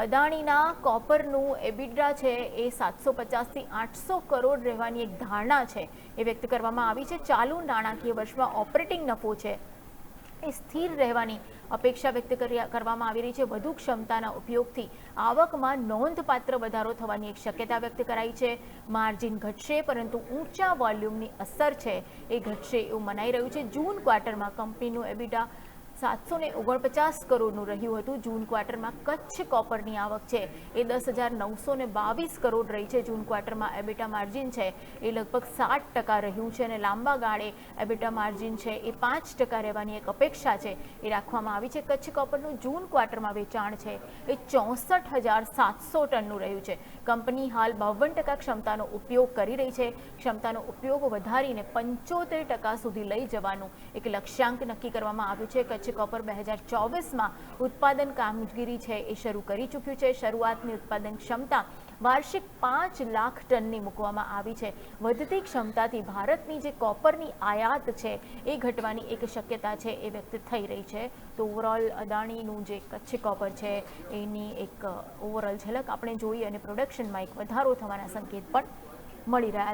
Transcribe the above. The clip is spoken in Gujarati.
અદાણીના કોપરનું એબિડા છે એ 750 થી 800 કરોડ રહેવાની એક ધારણા છે એ વ્યક્ત કરવામાં આવી છે। ચાલુ નાણાકીય વર્ષમાં ઓપરેટિંગ નફો છે એ સ્થિર રહેવાની અપેક્ષા વ્યક્ત કરવામાં આવી રહી છે। વધુ ક્ષમતાના ઉપયોગથી આવકમાં નોંધપાત્ર વધારો થવાની એક શક્યતા વ્યક્ત કરાઈ છે। માર્જિન ઘટશે પરંતુ ઊંચા વોલ્યુમની અસર છે એ ઘટશે એવું મનાઈ રહ્યું છે। જૂન ક્વાર્ટરમાં કંપનીનું એબિડા 749 કરોડનું રહ્યું હતું। જૂન ક્વાર્ટરમાં કચ્છ કોપરની આવક છે એ 10,922 કરોડ રહી છે। જૂન ક્વાર્ટરમાં એબિટા માર્જિન છે એ લગભગ 60% રહ્યું છે અને લાંબા ગાળે એબિટા માર્જિન છે એ 5% રહેવાની એક અપેક્ષા છે એ રાખવામાં આવી છે। કચ્છ કોપરનું જૂન ક્વાર્ટરમાં વેચાણ છે એ 64,700 ટનનું રહ્યું છે। કંપની હાલ 52% ક્ષમતાનો ઉપયોગ કરી રહી છે। ક્ષમતાનો ઉપયોગ વધારીને 75% સુધી લઈ જવાનું એક લક્ષ્યાંક નક્કી કરવામાં આવ્યું છે। કચ્છ કોપર 2024માં ઉત્પાદન કામગીરી છે એ શરૂ કરી ચૂક્યું છે। શરૂઆતની ઉત્પાદન ક્ષમતા વાર્ષિક 5 લાખ ટનની મૂકવામાં આવી છે। વધતી ક્ષમતાથી ભારતની જે કોપરની આયાત છે એ ઘટવાની એક શક્યતા છે એ વ્યક્ત થઈ રહી છે। તો ઓવરઓલ અદાણીનું જે કચ્છ કોપર છે એની એક ઓવરઓલ ઝલક આપણે જોઈ અને પ્રોડક્શનમાં એક વધારો થવાના સંકેત પણ મળી રહ્યા છે।